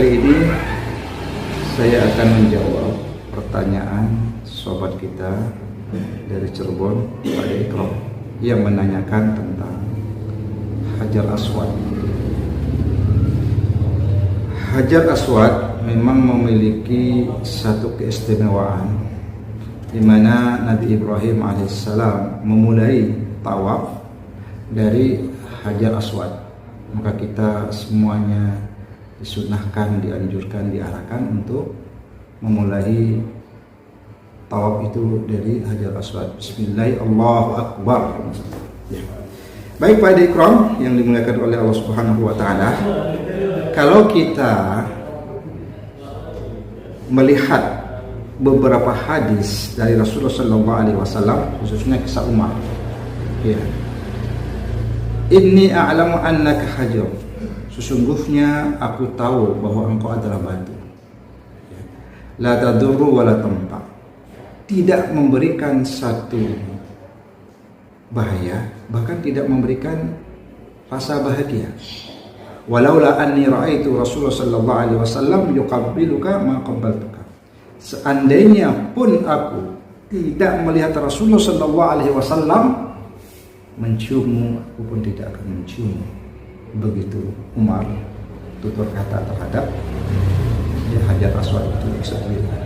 kali ini saya akan menjawab pertanyaan sobat kita dari Cirebon, Pak Ikram, yang menanyakan tentang Hajar Aswad. Hajar Aswad memang memiliki satu keistimewaan di mana Nabi Ibrahim alaihissalam memulai tawaf dari Hajar Aswad. Maka kita semuanya disunahkan, dianjurkan, diarahkan untuk memulai tawaf itu dari Hajar Aswad. Bismillah, Allahu Akbar. Ya. Baik Pak Ikram yang dimuliakan oleh Allah Subhanahu wa taala, kalau kita melihat beberapa hadis dari Rasulullah SAW, khususnya kisah Umar, ya, Inni a'lamu annaka hajar, sesungguhnya aku tahu bahwa engkau adalah batu, ya. La tadurru wa la tanfa, tidak memberikan satu bahaya, bahkan tidak memberikan rasa bahagia. Walaula anni ra'aitu Rasulullah sallallahu alaihi wasallam yuqabbiluka ma qabbaltuka, seandainya pun aku tidak melihat Rasulullah sallallahu alaihi wasallam menciummu, aku pun tidak akan menciummu. Begitu Umar tutur kata terhadap Hajar Aswad itu disebutkan.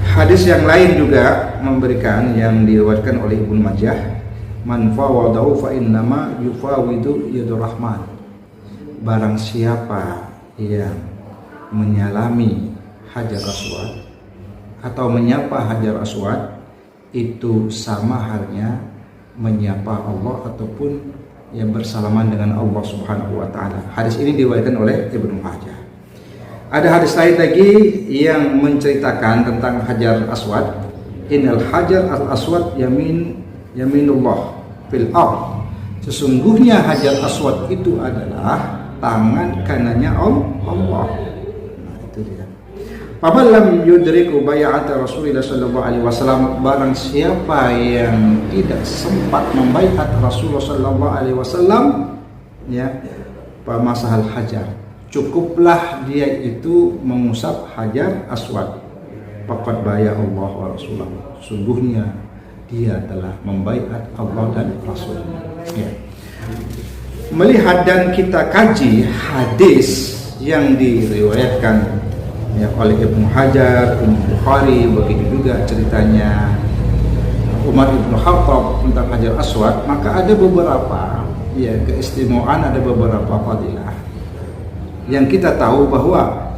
Hadis yang lain juga memberikan, yang diriwayatkan oleh Ibnu Majah, man fawadahu fa innama yufawidu yadur rahman, barang siapa yang menyalami Hajar Aswad atau menyapa Hajar Aswad, itu sama halnya menyapa Allah ataupun yang bersalaman dengan Allah Subhanahu wa taala. Hadis ini diriwayatkan oleh Ibnu Majah. Ada hadis lain lagi yang menceritakan tentang Hajar Aswad. Innal Hajar Al-Aswad yaminullah fil ard, sesungguhnya Hajar Aswad itu adalah tangan kanannya Allah. Nah, itu dia. Faman yudriku bai'ata Rasulillah sallallahu alaihi wasallam, barang siapa yang tidak sempat membaiat Rasulullah sallallahu alaihi wasallam, ya, pamasahal hajar, cukuplah dia itu mengusap Hajar Aswad. Faqad baya Allah wa Rasulullah, sungguhnya dia telah membaiat Allah dan Rasul. Ya. Melihat dan kita kaji hadis yang diriwayatkan, ya, oleh Ibnu Hajar, Bukhari, begitu juga ceritanya Umar Ibn Khattab tentang Hajar Aswad, maka ada beberapa, ya, keistimewaan, ada beberapa fadilah yang kita tahu bahwa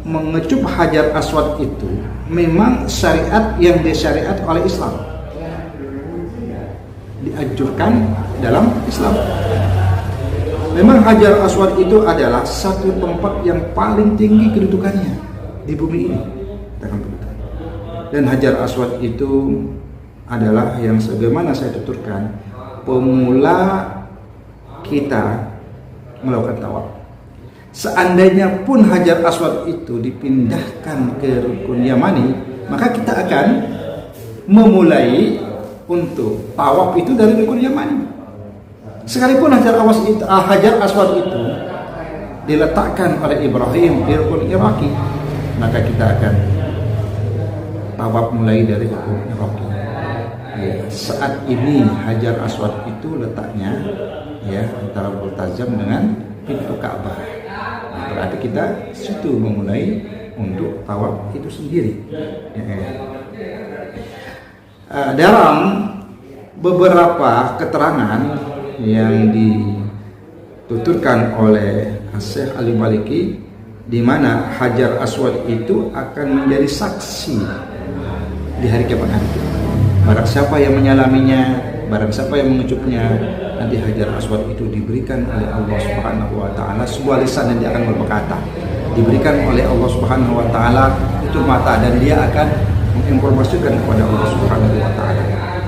mengecup Hajar Aswad itu memang syariat yang disyariat oleh Islam, dianjurkan dalam Islam. Memang Hajar Aswad itu adalah satu tempat yang paling tinggi kedudukannya di bumi ini. Dan Hajar Aswad itu adalah yang sebagaimana saya tuturkan, pemula kita melakukan tawaf. Seandainya pun Hajar Aswad itu dipindahkan ke Rukun Yamani, maka kita akan memulai untuk tawaf itu dari Rukun Yamani. Sekalipun Hajar Aswad itu diletakkan oleh Ibrahim di Rukun Iraqi, maka kita akan tawaf mulai dari Rukun Iraqi. Ya, saat ini Hajar Aswad itu letaknya, ya, antara Multazam dengan pintu Ka'bah. Nah, berarti kita situ memulai untuk tawaf itu sendiri. Ya. Dalam beberapa keterangan yang dituturkan oleh Syekh Ali Maliki, di mana Hajar Aswad itu akan menjadi saksi di hari kiamat nanti. Barang siapa yang menyalaminya, barang siapa yang mengecupnya, nanti Hajar Aswad itu diberikan oleh Allah Subhanahu wa taala sebuah lisan yang dia akan berkata, diberikan oleh Allah Subhanahu wa taala itu mata, dan dia akan menginformasikan kepada Allah Subhanahu wa taala.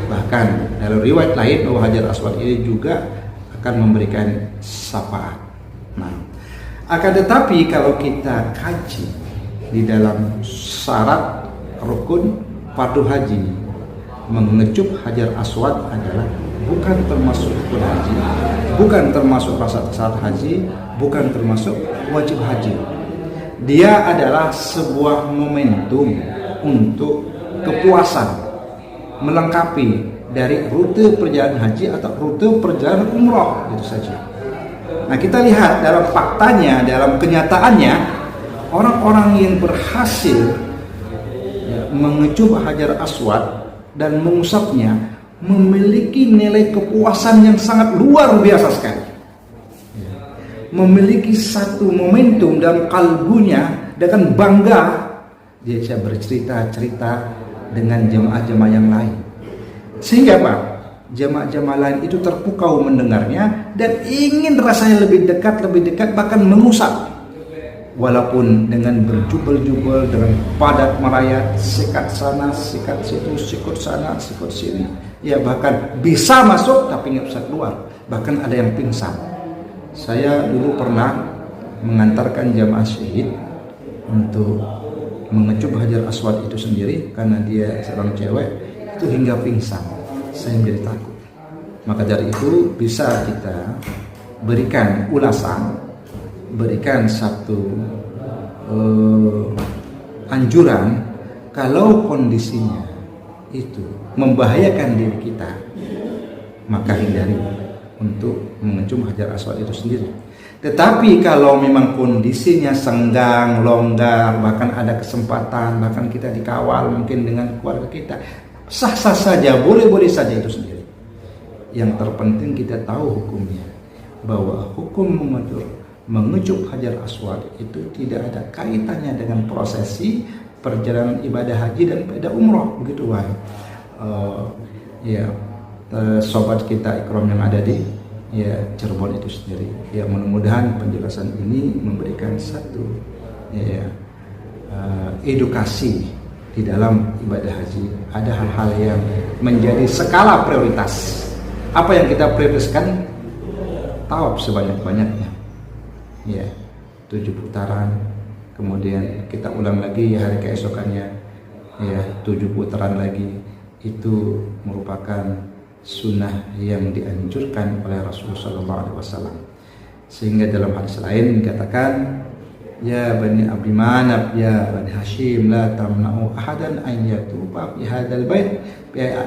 Bahkan dalam riwayat lain bahwa Hajar Aswad ini juga akan memberikan syafaat. Nah, akan tetapi kalau kita kaji di dalam syarat rukun fardu haji, mengecup Hajar Aswad adalah bukan termasuk rukun haji, bukan termasuk syarat haji, bukan termasuk wajib haji. Dia adalah sebuah momentum untuk kepuasan, melengkapi dari rute perjalanan haji atau rute perjalanan umrah, itu saja. Nah, kita lihat dalam faktanya, dalam kenyataannya, orang-orang yang berhasil mengecup Hajar Aswad dan mengusapnya memiliki nilai kepuasan yang sangat luar biasa sekali. Memiliki satu momentum dalam kalbunya, dengan bangga dia bisa bercerita-cerita dengan jemaah-jemaah yang lain. Sehingga Pak, jemaah-jemaah lain itu terpukau mendengarnya dan ingin rasanya lebih dekat, bahkan mengusap. Walaupun dengan berjubel-jubel, dengan padat merayat, sikat sana, sikat situ, sikut sana, sikut sini. Ya, bahkan bisa masuk tapi nggak bisa keluar. Bahkan ada yang pingsan. Saya dulu pernah mengantarkan jamaah syahid untuk mengecup Hajar Aswad itu sendiri karena dia seorang cewek, itu hingga pingsan. Saya menjadi takut. Maka dari itu bisa kita berikan ulasan, berikan satu anjuran, kalau kondisinya itu membahayakan diri kita, maka hindari untuk mengecup Hajar Aswad itu sendiri. Tetapi kalau memang kondisinya senggang, longgar, bahkan ada kesempatan, bahkan kita dikawal mungkin dengan keluarga kita, sah-sah saja, boleh-boleh saja itu sendiri. Yang terpenting kita tahu hukumnya, bahwa hukum mengecup Hajar Aswad itu tidak ada kaitannya dengan prosesi perjalanan ibadah haji dan ibadah umroh, begitu Wah. Sobat kita Ikram yang ada di Cirebon itu sendiri. Ya, mudah-mudahan penjelasan ini memberikan satu edukasi di dalam ibadah haji. Ada hal-hal yang menjadi skala prioritas. Apa yang kita prioritaskan? Tawaf sebanyak-banyaknya. Ya, 7 putaran. Kemudian kita ulang lagi hari keesokannya, 7 putaran lagi. Itu merupakan sunnah yang dianjurkan oleh Rasulullah SAW. Sehingga dalam hadis lain dikatakan, ya Bani Abdi Manaf, ya Bani Hashim, la tamna'u ahadan an yatufa fi hadzal bait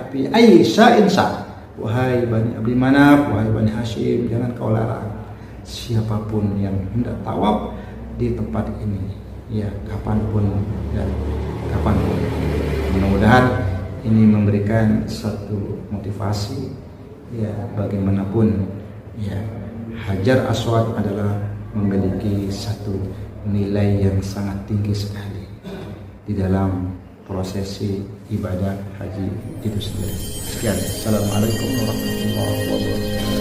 fi ayyi sya'in sa'. Wahai Bani Abdi Manaf, wahai Bani Hashim, jangan kau larang siapapun yang hendak tawaf di tempat ini, ya kapanpun dan kapanpun. Mudah-mudahan ini memberikan satu motivasi, ya bagaimanapun ya Hajar Aswad adalah memiliki satu nilai yang sangat tinggi sekali di dalam prosesi ibadah haji itu sendiri. Sekian. Assalamualaikum warahmatullahi wabarakatuh.